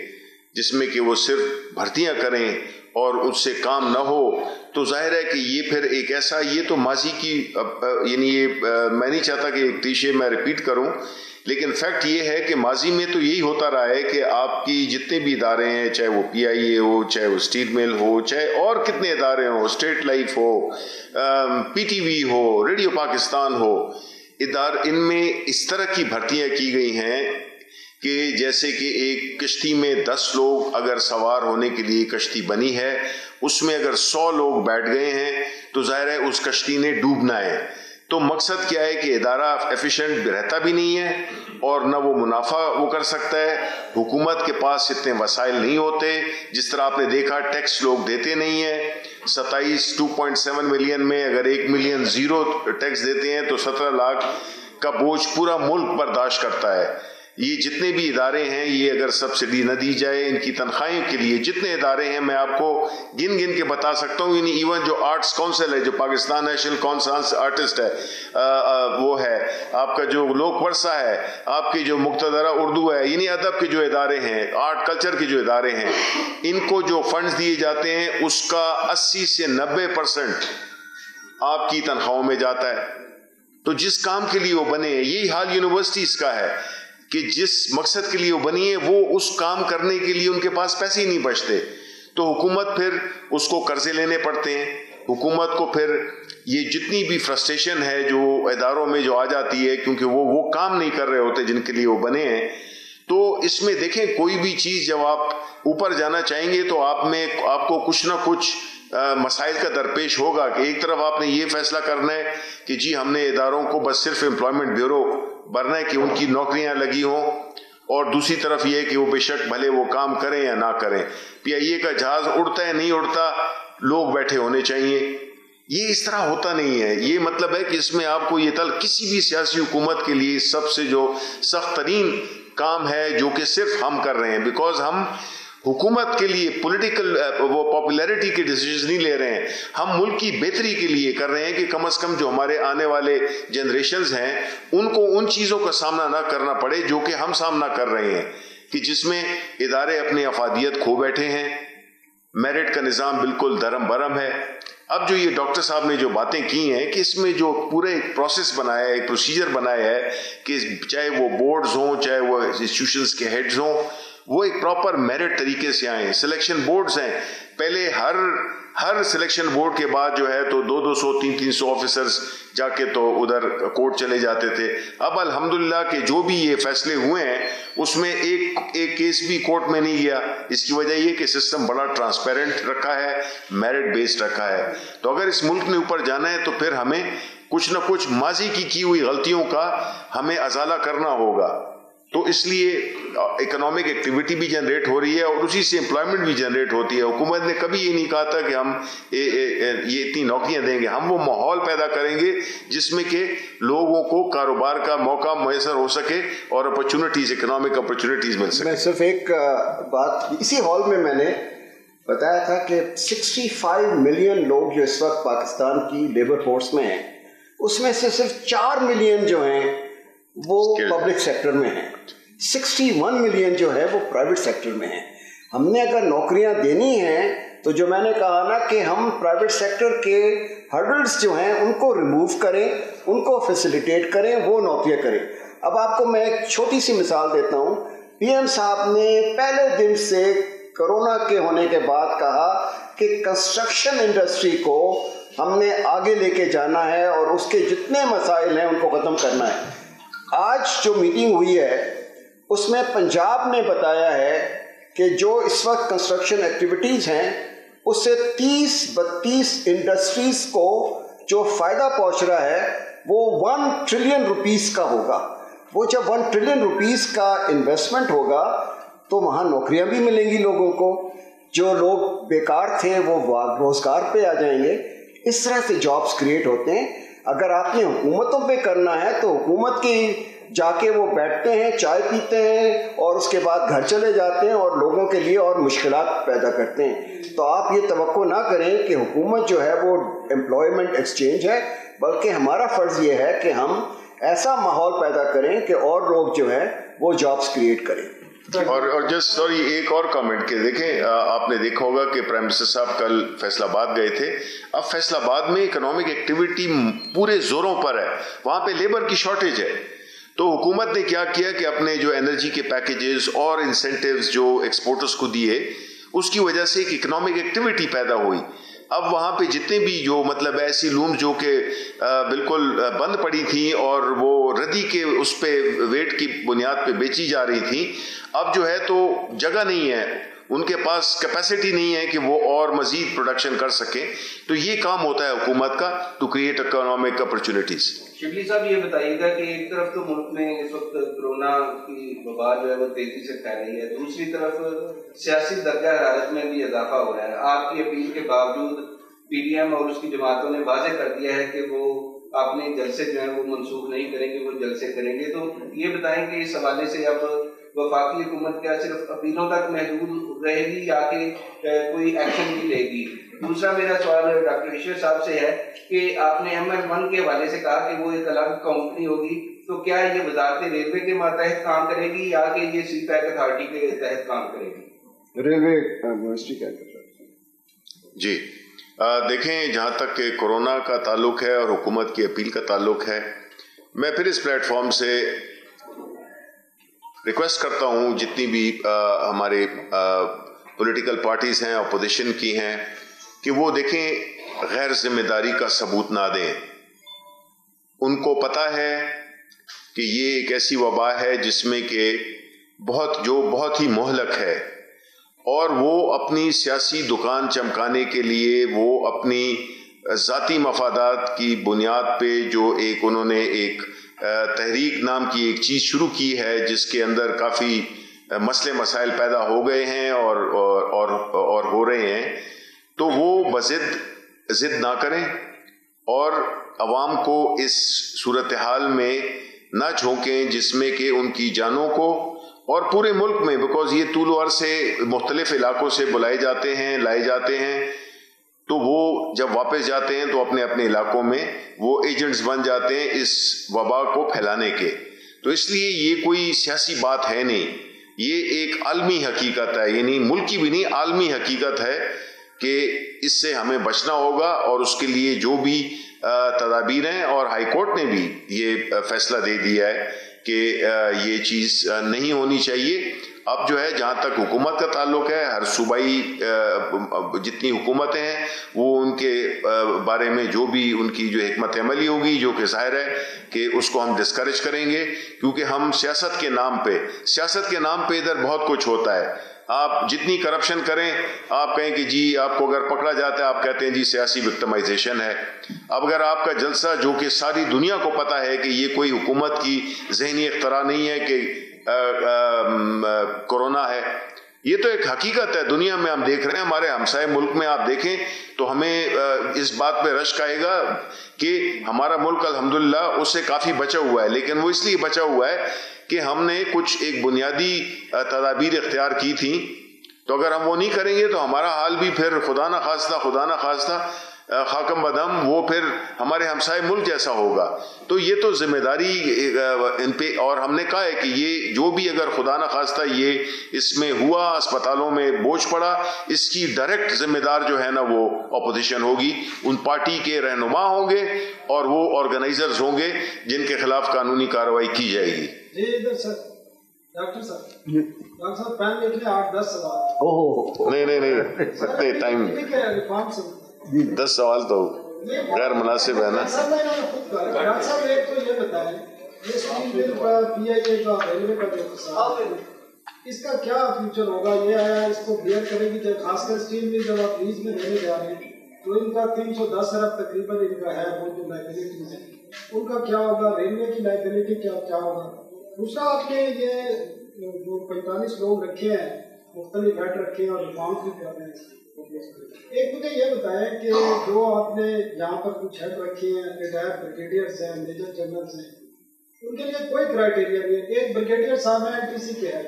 جس میں کہ وہ صرف بھرتیاں کریں اور اس سے کام نہ ہو، تو ظاہر ہے کہ یہ پھر ایک ایسا، یہ تو ماضی کی یعنی یہ میں نہیں چاہتا کہ ایک کلیشے میں ریپیٹ کروں، لیکن فیکٹ یہ ہے کہ ماضی میں تو یہی ہوتا رہا ہے کہ آپ کی جتنے بھی ادارے ہیں، چاہے وہ پی آئی اے ہو، چاہے وہ اسٹیل مل ہو، چاہے اور کتنے ادارے ہوں، اسٹیٹ لائف ہو، پی ٹی وی ہو، ریڈیو پاکستان ہو، ان میں اس طرح کی بھرتیاں کی گئی ہیں کہ جیسے کہ ایک کشتی میں 10 لوگ اگر سوار ہونے کے لیے کشتی بنی ہے، اس میں اگر 100 لوگ بیٹھ گئے ہیں تو ظاہر ہے اس کشتی نے ڈوبنا ہے. تو مقصد کیا ہے کہ ادارہ ایفیشینٹ رہتا بھی نہیں ہے اور نہ وہ منافع وہ کر سکتا ہے. حکومت کے پاس اتنے وسائل نہیں ہوتے، جس طرح آپ نے دیکھا ٹیکس لوگ دیتے نہیں ہیں. 2.7 ملین میں اگر 1 ملین زیرو ٹیکس دیتے ہیں تو 17 لاکھ کا بوجھ پورا ملک برداشت کرتا ہے. یہ جتنے بھی ادارے ہیں، یہ اگر سبسڈی نہ دی جائے ان کی تنخواہوں کے لیے، جتنے ادارے ہیں میں آپ کو گن کے بتا سکتا ہوں. یعنی ایون جو آرٹس کونسل ہے، جو پاکستان نیشنل کونسل آرٹسٹ ہے، وہ ہے آپ کا جو لوک ورثہ ہے، آپ کی جو مقتدرہ اردو ہے، یعنی ادب کے جو ادارے ہیں، آرٹ کلچر کے جو ادارے ہیں، ان کو جو فنڈز دیے جاتے ہیں اس کا 80 سے 90% آپ کی تنخواہوں میں جاتا ہے. تو جس کام کے لیے وہ بنے، یہی حال یونیورسٹیز کا ہے کہ جس مقصد کے لیے وہ بنی ہے وہ اس کام کرنے کے لیے ان کے پاس پیسے ہی نہیں بچتے، تو حکومت پھر اس کو قرضے لینے پڑتے ہیں. حکومت کو پھر یہ جتنی بھی فرسٹریشن ہے جو اداروں میں جو آ جاتی ہے، کیونکہ وہ کام نہیں کر رہے ہوتے جن کے لیے وہ بنے ہیں. تو اس میں دیکھیں کوئی بھی چیز جب آپ اوپر جانا چاہیں گے تو آپ کو کچھ نہ کچھ مسائل کا درپیش ہوگا کہ ایک طرف آپ نے یہ فیصلہ کرنا ہے کہ جی ہم نے اداروں کو بس صرف امپلائمنٹ بیورو بننا ہے کہ ان کی نوکریاں لگی ہوں، اور دوسری طرف یہ ہے کہ وہ بے شک بھلے وہ کام کریں یا نہ کریں. پی آئی اے کا جہاز اڑتا ہے نہیں اڑتا، لوگ بیٹھے ہونے چاہیے. یہ اس طرح ہوتا نہیں ہے. یہ مطلب ہے کہ اس میں آپ کو یہ کسی بھی سیاسی حکومت کے لیے سب سے جو سخت ترین کام ہے جو کہ صرف ہم کر رہے ہیں، بیکاز ہم حکومت کے لیے پولیٹیکل وہ پاپولیرٹی کے ڈیسیژن نہیں لے رہے ہیں، ہم ملک کی بہتری کے لیے کر رہے ہیں کہ کم از کم جو ہمارے آنے والے جنریشنز ہیں ان کو ان چیزوں کا سامنا نہ کرنا پڑے جو کہ ہم سامنا کر رہے ہیں، کہ جس میں ادارے اپنی افادیت کھو بیٹھے ہیں، میرٹ کا نظام بالکل درم برم ہے. اب جو یہ ڈاکٹر صاحب نے جو باتیں کی ہیں کہ اس میں جو پورے ایک پروسیس بنایا ہے، ایک پروسیجر بنایا ہے کہ چاہے وہ بورڈز ہوں، چاہے وہ انسٹیٹیوشنز کے ہیڈز ہوں، وہ ایک پراپر میرٹ طریقے سے آئیں. سلیکشن بورڈز ہیں، پہلے ہر سلیکشن بورڈ کے بعد جو ہے تو 200 300 آفیسرز جا کے تو ادھر کورٹ چلے جاتے تھے. اب الحمدللہ کہ جو بھی یہ فیصلے ہوئے ہیں اس میں ایک کیس بھی کورٹ میں نہیں گیا. اس کی وجہ یہ کہ سسٹم بڑا ٹرانسپیرنٹ رکھا ہے، میرٹ بیسڈ رکھا ہے. تو اگر اس ملک نے اوپر جانا ہے تو پھر ہمیں کچھ نہ کچھ ماضی کی ہوئی غلطیوں کا ہمیں ازالہ کرنا ہوگا. تو اس لیے اکنامک ایکٹیویٹی بھی جنریٹ ہو رہی ہے اور اسی سے امپلائمنٹ بھی جنریٹ ہوتی ہے. حکومت نے کبھی یہ نہیں کہا تھا کہ ہم یہ اتنی نوکریاں دیں گے. ہم وہ ماحول پیدا کریں گے جس میں کہ لوگوں کو کاروبار کا موقع میسر ہو سکے اور اپرچونٹیز، اکنامک اپرچونٹیز مل سکے. میں صرف ایک بات اسی ہال میں نے بتایا تھا کہ 65 ملین لوگ جو اس وقت پاکستان کی لیبر فورس میں ہیں، اس میں سے صرف 4 ملین جو ہیں وہ پبلک سیکٹر میں ہیں، 61 ملین جو ہے وہ پرائیویٹ سیکٹر میں ہیں. ہم نے اگر نوکریاں دینی ہیں تو جو میں نے کہا نا کہ ہم پرائیویٹ سیکٹر کے ہرڈلز جو ہیں ان کو ریموو کریں، ان کو فیسیلیٹیٹ کریں، وہ نوکریاں کریں. اب آپ کو میں ایک چھوٹی سی مثال دیتا ہوں. پی ایم صاحب نے پہلے دن سے کورونا کے ہونے کے بعد کہا کہ کنسٹرکشن انڈسٹری کو ہم نے آگے لے کے جانا ہے اور اس کے جتنے مسائل ہیں ان کو ختم کرنا ہے. آج جو میٹنگ ہوئی ہے اس میں پنجاب نے بتایا ہے کہ جو اس وقت کنسٹرکشن ایکٹیویٹیز ہیں اس سے 30-32 انڈسٹریز کو جو فائدہ پہنچ رہا ہے وہ 1 ٹریلین روپیز کا ہوگا. وہ جب 1 ٹریلین روپیز کا انویسٹمنٹ ہوگا تو وہاں نوکریاں بھی ملیں گی لوگوں کو. جو لوگ بیکار تھے وہ روزگار پہ آ جائیں گے. اس طرح سے جابس کریٹ ہوتے ہیں. اگر آپ نے حکومتوں پہ کرنا ہے تو حکومت کی جا کے وہ بیٹھتے ہیں, چائے پیتے ہیں اور اس کے بعد گھر چلے جاتے ہیں اور لوگوں کے لیے اور مشکلات پیدا کرتے ہیں. تو آپ یہ توقع نہ کریں کہ حکومت جو ہے وہ امپلائمنٹ ایکسچینج ہے, بلکہ ہمارا فرض یہ ہے کہ ہم ایسا ماحول پیدا کریں کہ اور لوگ جو ہے وہ جابس کریٹ کریں. اور جسٹ سوری ایک اور کامنٹ کہ دیکھیں, آپ نے دیکھا ہوگا کہ پرائم منسٹر صاحب کل فیصل آباد گئے تھے. اب فیصل آباد میں اکنامک ایکٹیویٹی پورے زوروں پر ہے, وہاں پہ لیبر کی شارٹیج ہے. تو حکومت نے کیا کیا کہ اپنے جو انرجی کے پیکیجز اور انسینٹیوز جو ایکسپورٹرز کو دیے, اس کی وجہ سے ایک اکنامک ایکٹیویٹی پیدا ہوئی. اب وہاں پہ جتنے بھی جو مطلب ایسی لوم جو کہ بالکل بند پڑی تھیں اور وہ ردی کے اس پہ ویٹ کی بنیاد پہ بیچی جا رہی تھیں, اب جو ہے تو جگہ نہیں ہے, ان کے پاس کیپیسٹی نہیں ہے کہ وہ اور مزید پروڈکشن کر سکیں. تو یہ کام ہوتا ہے حکومت کا, to create economic opportunities. Shibli صاحب یہ بتائیے گا کہ ایک طرف تو ملک میں اس وقت کرونا کی وبا جو ہے وہ تیزی سے پھیل رہی ہے, دوسری طرف سیاسی درجہ حرارت میں بھی اضافہ ہو رہا ہے. آپ کی اپیل کے باوجود پی ڈی ایم اور اس کی جماعتوں نے واضح کر دیا ہے کہ وہ اپنے جلسے جو ہیں وہ منسوخ نہیں کریں گے, وہ جلسے کریں گے. تو یہ بتائیں کہ اس حوالے سے اب وفاقی حکومت کیا صرف اپیلوں تک محدود رہے گی یا کہ کوئی ایکشن بھی لے گی؟ دوسرا میرا سوال ڈاکٹر ایشور صاحب سے ہے کہ آپ نے ML1 کے حوالے سے کہا کہ وہ ایک الگ کمپنی ہوگی, تو کیا یہ وزارت ریلوے کے ماتحت کام کرے گی یا کہ یہ سی پیک اتھارٹی کے تحت کام کرے گی؟ ریلوے یونیورسٹی کیا کر رہا ہے؟ جی دیکھیں, جہاں تک کہ کورونا کا تعلق ہے اور حکومت کی اپیل کا تعلق ہے, میں پھر اس پلیٹ فارم سے ریکویسٹ کرتا ہوں جتنی بھی ہمارے پولیٹیکل پارٹیز ہیں, اپوزیشن کی ہیں, کہ وہ دیکھیں غیر ذمہ داری کا ثبوت نہ دیں. ان کو پتہ ہے کہ یہ ایک ایسی وبا ہے جس میں کہ بہت ہی مہلک ہے, اور وہ اپنی سیاسی دکان چمکانے کے لیے وہ اپنی ذاتی مفادات کی بنیاد پہ جو ایک انہوں نے ایک تحریک نام کی ایک چیز شروع کی ہے جس کے اندر کافی مسئلے مسائل پیدا ہو گئے ہیں اور ہو رہے ہیں. تو وہ ضد نہ کریں اور عوام کو اس صورتحال میں نہ جھونکیں جس میں کہ ان کی جانوں کو اور پورے ملک میں, بیکاز یہ طول و عرض سے مختلف علاقوں سے بلائے جاتے ہیں, لائے جاتے ہیں, تو وہ جب واپس جاتے ہیں تو اپنے اپنے علاقوں میں وہ ایجنٹس بن جاتے ہیں اس وبا کو پھیلانے کے. تو اس لیے یہ کوئی سیاسی بات ہے نہیں, یہ ایک عالمی حقیقت ہے, یعنی ملکی بھی نہیں عالمی حقیقت ہے کہ اس سے ہمیں بچنا ہوگا, اور اس کے لیے جو بھی تدابیر ہیں, اور ہائی کورٹ نے بھی یہ فیصلہ دے دیا ہے کہ یہ چیز نہیں ہونی چاہیے. اب جو ہے جہاں تک حکومت کا تعلق ہے, ہر صوبائی جتنی حکومتیں ہیں وہ ان کے بارے میں جو بھی ان کی جو حکمت عملی ہوگی, جو کہ ظاہر ہے کہ اس کو ہم ڈسکریج کریں گے, کیونکہ ہم سیاست کے نام پہ ادھر بہت کچھ ہوتا ہے. آپ جتنی کرپشن کریں, آپ کہیں کہ جی آپ کو اگر پکڑا جاتا ہے آپ کہتے ہیں جی سیاسی وکٹمائزیشن ہے. اب اگر آپ کا جلسہ جو کہ ساری دنیا کو پتا ہے کہ یہ کوئی حکومت کی ذہنی اختراع نہیں ہے کہ کورونا ہے, یہ تو ایک حقیقت ہے, دنیا میں ہم دیکھ رہے ہیں, ہمارے ہمسائے ملک میں آپ دیکھیں تو ہمیں اس بات پہ رشک آئے گا کہ ہمارا ملک الحمدللہ اس سے کافی بچا ہوا ہے. لیکن وہ اس لیے بچا ہوا ہے کہ ہم نے کچھ ایک بنیادی تدابیر اختیار کی تھیں, تو اگر ہم وہ نہیں کریں گے تو ہمارا حال بھی پھر خدا نہ خواستہ خاکم بدم وہ پھر ہمارے ہمسائے ملک جیسا ہوگا. تو یہ تو ذمہ داری ان پہ, اور ہم نے کہا ہے کہ یہ جو بھی اگر خدا نہ خواستہ یہ اس میں ہوا, اسپتالوں میں بوجھ پڑا, اس کی ڈائریکٹ ذمہ دار جو ہے نا وہ اپوزیشن ہوگی, ان پارٹی کے رہنما ہوں گے اور وہ آرگنائزرز ہوں گے جن کے خلاف قانونی کارروائی کی جائے گی. جی ادھر سر ڈاکٹر صاحب پین لکھ لیں 8-10 سوال. نہیں سکتے ٹائم 10 سوال تو غیر مناسب ہے نا. ڈاکٹر صاحب ایک تو یہ بتائیں یہ اسٹیل مل کا پی آئی اے کا ریلوے کا جو حساب ہے اس کا کیا فیوچر ہوگا؟ یہ آیا اس کو بیئر کرے گی جب خاص کر اسٹیل مل جب آپ لیز میں دینے جا رہے ہیں تو ان کا 310 ارب تقریباً ان کا ہے وہ جو لائبلٹیز ہے ان کا کیا ہوگا؟ ریلوے کی لائبلٹی کیا ہوگا؟ دوسرا آپ نے یہ جو 45 لوگ رکھے ہیں مختلف ہیڈ رکھے ہیں اور ریفارمس بھی کر رہے ہیں، ایک مجھے یہ بتائیں کہ جو آپ نے یہاں پر کچھ ہیڈ رکھے ہیں ریٹائر بریگیڈیئرس ہیں میجر جنرلس ہیں ان کے لیے کوئی کرائٹیریا نہیں ہے. ایک بریگیڈیئر صاحب ہیں NTC کے ہیں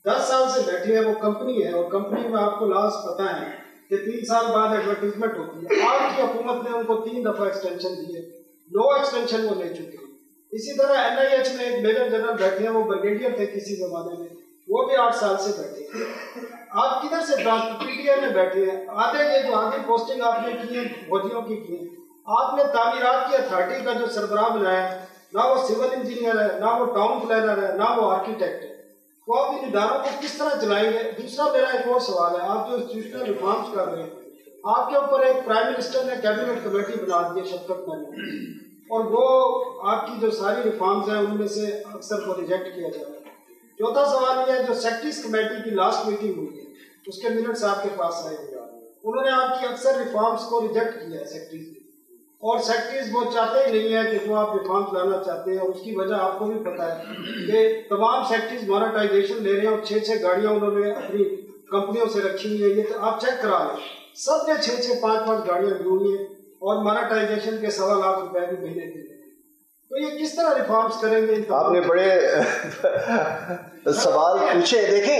10 سال سے بیٹھے ہیں وہ کمپنی ہے اور کمپنی میں آپ کو لاس پتہ ہے کہ 3 سال بعد ایڈورٹیزمنٹ ہوتی ہے. آپ کی حکومت نے ان کو 3 دفعہ ایکسٹینشن دی ہے، 2 ایکسٹینشن وہ لے چکے ہیں. اسی طرح NIH میں ایک میجر جنرل بیٹھے ہیں وہ بریگیڈیئر تھے کسی زمانے میں وہ بھی 8 سال سے بیٹھے ہیں. آپ کدھر سے PTA میں بیٹھے ہیں؟ آدھی پوسٹنگ آپ نے کی ہیں فوجیوں کی ہیں. آپ نے تعمیرات کی اتھارٹی کا جو سربراہ بنایا ہے نہ وہ سول انجینئر ہے نہ وہ ٹاؤن پلانر ہے نہ وہ آرکیٹیکٹ ہے. تو آپ ان اداروں کو کس طرح چلائیں گے؟ دوسرا میرا ایک اور سوال ہے، آپ جو انسٹیٹیوشنل ریفارمس کر رہے ہیں آپ کے اوپر ایک پرائم منسٹر نے کیبنٹ کمیٹی بنا دی ہے شفقت میں اور وہ آپ کی جو ساری ریفارمز ہیں ان میں سے اکثر کو ریجیکٹ کیا جا رہا ہے. چوتھا سوال یہ ہے جو سیکٹریز کمیٹی کی لاسٹ میٹنگ ہوئی ہے اس کے منٹس آپ کے پاس آئے ہوئے انہوں نے آپ کی اکثر ریفارمز کو ریجیکٹ کیا ہے سیکٹریز نے اور سیکٹریز وہ چاہتے ہی نہیں ہے کہ جو آپ ریفارمز لانا چاہتے ہیں. اس کی وجہ آپ کو بھی پتہ ہے کہ تمام سیکٹریز مانیٹائزیشن لے رہے ہیں اور 6 گاڑیاں انہوں نے اپنی کمپنیوں سے رکھی ہوئی ہیں. یہ تو آپ چیک کرا لیں سب نے 6 5 گاڑیاں لی ہوئی ہیں اور مانیٹائزیشن کے 1.25 لاکھ روپے بھی مہینے کے. تو یہ کس طرح ریفارمز کریں گے؟ آپ نے بڑے سوال پوچھے. دیکھیں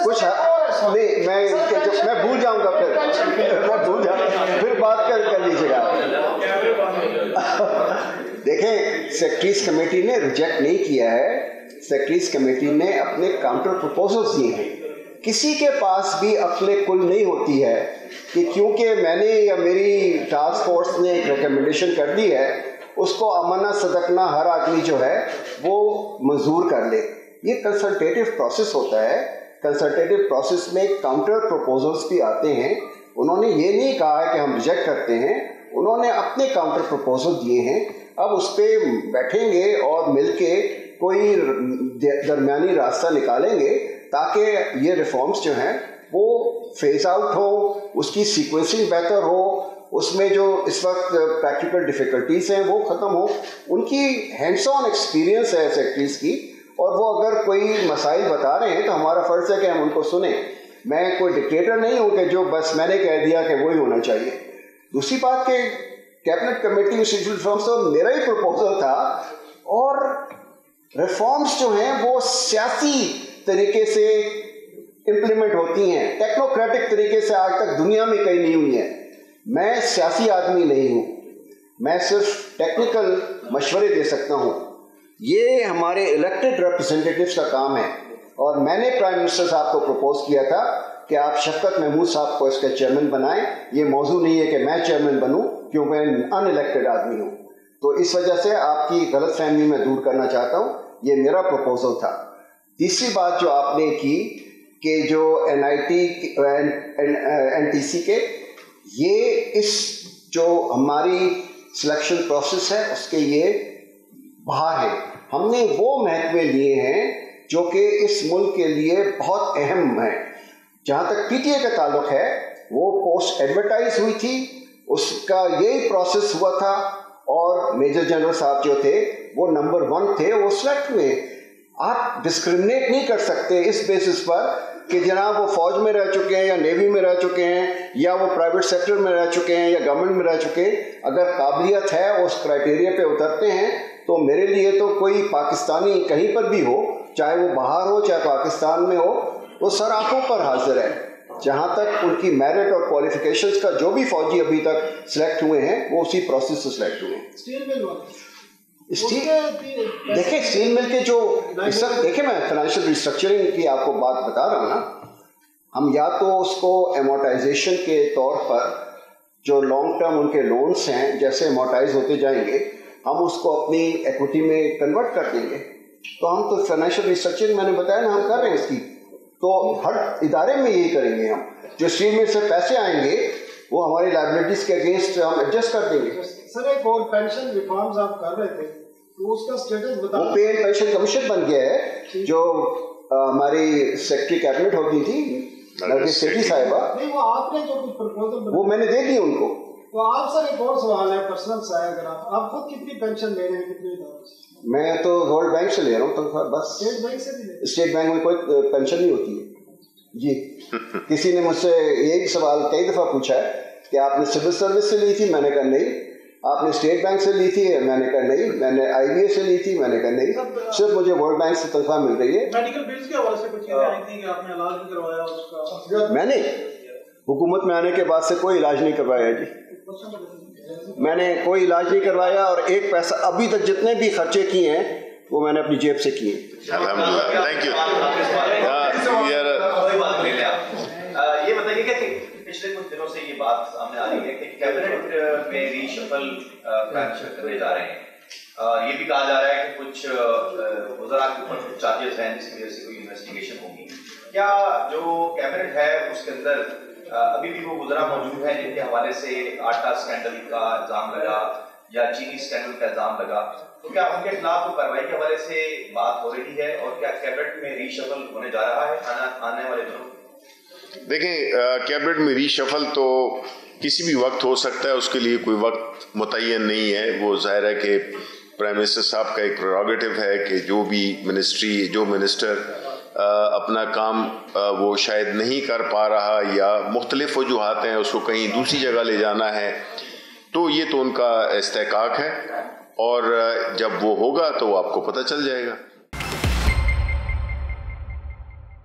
کچھ نہیں میں بھول جاؤں گا پھر بات کر لیجیے گا. دیکھیں سیکٹریز کمیٹی نے ریجیکٹ نہیں کیا ہے، سیکٹریز کمیٹی نے اپنے کاؤنٹر پروپوزلز دیے ہیں. کسی کے پاس بھی عقل کل نہیں ہوتی ہے کہ کیونکہ میں نے یا میری ٹاسک فورس نے ایک ریکمنڈیشن کر دی ہے اس کو امانہ صدقنا ہر آدمی جو ہے وہ منظور کر لے. یہ کنسلٹیٹیو پروسیس ہوتا ہے. کنسلٹیٹیو پروسیس میں کاؤنٹر پروپوزلز بھی آتے ہیں. انہوں نے یہ نہیں کہا کہ ہم ریجیکٹ کرتے ہیں، انہوں نے اپنے کاؤنٹر پروپوزل دیے ہیں. اب اس پہ بیٹھیں گے اور مل کے کوئی درمیانی راستہ نکالیں گے تاکہ یہ ریفارمز جو ہیں وہ فیز آؤٹ ہو، اس کی سیکوینسنگ بہتر ہو، اس میں جو اس وقت پریکٹیکل ڈیفیکلٹیز ہیں وہ ختم ہو. ان کی ہینڈس آن ایکسپیرینس ہے سیکٹریز کی اور وہ اگر کوئی مسائل بتا رہے ہیں تو ہمارا فرض ہے کہ ہم ان کو سنیں. میں کوئی ڈکٹیٹر نہیں ہوں کہ جو بس میں نے کہہ دیا کہ وہی ہونا چاہیے. دوسری بات کہ کیبنٹ کمیٹی انسٹیٹیوشنل ریفارمس تو میرا ہی پروپوزل تھا اور ریفارمز جو ہیں وہ سیاسی طریقے سے امپلیمنٹ ہوتی ہیں، ٹیکنوکریٹک طریقے سے آج تک دنیا میں کہیں نہیں ہوئی ہیں. میں سیاسی آدمی نہیں ہوں، میں صرف ٹیکنیکل مشورے دے سکتا ہوں. یہ ہمارے الیکٹڈ ریپرزنٹیٹیوز کا کام ہے اور میں نے پرائم منسٹر صاحب کو پروپوز کیا تھا کہ آپ شفقت محمود صاحب کو اس کا چیئرمین بنائیں. یہ موضوع نہیں ہے کہ میں چیئرمین بنوں کیوں میں ان الیکٹڈ آدمی ہوں. تو اس وجہ سے آپ کی غلط فہمی میں دور کرنا چاہتا ہوں. یہ میرا پروپوزل تھا. تیسری بات جو آپ نے کی کہ جو NTC کے یہ اس جو ہماری سلیکشن پروسیس ہے اس کے یہ باہر ہے. ہم نے وہ محکمے لیے ہیں جو کہ اس ملک کے لیے بہت اہم ہیں. جہاں تک PTA کا تعلق ہے وہ پوسٹ ایڈورٹائز ہوئی تھی، اس کا یہی پروسیس ہوا تھا اور میجر جنرل صاحب جو تھے وہ نمبر 1 تھے، وہ سلیکٹ ہوئے. آپ ڈسکرمنیٹ نہیں کر سکتے اس بیسس پر کہ جناب وہ فوج میں رہ چکے ہیں یا نیوی میں رہ چکے ہیں یا وہ پرائیویٹ سیکٹر میں رہ چکے ہیں یا گورنمنٹ میں رہ چکے ہیں. اگر قابلیت ہے اس کرائٹیریا پہ اترتے ہیں تو میرے لیے تو کوئی پاکستانی کہیں پر بھی ہو، چاہے وہ باہر ہو چاہے پاکستان میں ہو، وہ سر آنکھوں پر حاضر ہے. جہاں تک ان کی میرٹ اور کوالیفیکیشنز کا جو بھی فوجی ابھی تک سلیکٹ ہوئے ہیں وہ اسی پروسیس سے سلیکٹ ہوئے ہیں. دیکھیں اسٹیل مل کے جو اس وقت دیکھیں میں فائنینشیل ریسٹرکچرنگ کی آپ کو بات بتا رہا ہوں نا. ہم یا تو اس کو ایمورٹائزیشن کے طور پر جو لانگ ٹرم ان کے لونس ہیں جیسے ایمورٹائز ہوتے جائیں گے ہم اس کو اپنی ایکوٹی میں کنورٹ کر دیں گے. تو ہم تو فائنینشیل ریسٹرکچرنگ میں نے بتایا نا ہم کر رہے ہیں اس کی، تو ہر ادارے میں یہی کریں گے ہم. جو اسٹیٹ میں سے پیسے آئیں گے وہ ہماری لائبلٹیز کے اگینسٹ ہم ایڈجسٹ کر دیں گے. سر ایک اور پینشن ریفارمز آپ کر رہے تھے تو اس کا اسٹیٹس بتائیں. وہ پے اینڈ پینشن کمیشن بن گیا ہے جو ہماری سیکرٹری کیبنٹ ہوتی تھی نرگس سیٹھی صاحبہ، نہیں وہ آپ نے جو کچھ پرپوزل وہ میں نے دے دی ان کو. تو آپ سر ایک اور سوال ہے پرسنل سا ہے، اگر آپ خود کتنی پینشن لے رہے ہیں کتنی اداروں سے؟ میں تو ورلڈ بینک سے لے رہا ہوں تنخواہ بس. اسٹیٹ بینک سے بھی لے؟ اسٹیٹ بینک میں کوئی پینشن نہیں ہوتی ہے جی. کسی نے مجھ سے یہی سوال کئی دفعہ پوچھا ہے کہ آپ نے سول سروس سے لی تھی، میں نے کہا نہیں. آپ نے اسٹیٹ بینک سے لی تھی، میں نے کہا نہیں. میں نے آئی بی اے سے لی تھی، میں نے کہا نہیں. صرف مجھے ورلڈ بینک سے تنخواہ مل رہی ہے. میڈیکل بلز کے حوالے سے کچھ چیزیں آئی تھیں کہ آپ نے علاج بھی کروایا اس کا؟ میں نے حکومت میں آنے کے بعد سے کوئی علاج نہیں کروایا جی. میں نے کوئی علاج نہیں کروایا اور ایک پیسہ ابھی تک جتنے بھی خرچے کیے ہیں وہ میں نے اپنی جیب سے کیے. الحمدللہ. Thank you. یہ بتائیے کہ پچھلے کچھ دنوں سے یہ بات سامنے آ رہی ہے کہ کیبنٹ میں ری شفل کرنے جا رہے ہیں. یہ بھی کہا جا رہا ہے کہ کچھ وزراء کے اوپر کچھ چارجز ہیں جس کی وجہ سے کوئی انویسٹیگیشن ہوگی. کیا جو کیبنٹ ہے اس کے اندر ابھی بھی وہ وزراء موجود ہیں جن کے حوالے سے آٹا اسکینڈل کا الزام لگا یا چینی اسکینڈل کا الزام لگا؟ تو کیا ان کے خلاف وہ کارروائی کے حوالے سے بات ہو رہی ہے اور کیا کیبنٹ میں ری شفل ہونے جا رہا ہے آنے والے دنوں؟ دیکھیں کیبنٹ میں ری شفل تو کسی بھی وقت ہو سکتا ہے، اس کے لیے کوئی وقت متعین نہیں ہے. وہ ظاہر ہے کہ پرائم منسٹر صاحب کا ایک پریروگیٹو ہے کہ جو بھی منسٹری جو منسٹر اپنا کام وہ شاید نہیں کر پا رہا یا مختلف وجوہات ہیں اس کو کہیں دوسری جگہ لے جانا ہے، تو یہ تو ان کا استحقاق ہے اور جب وہ ہوگا تو وہ آپ کو پتہ چل جائے گا.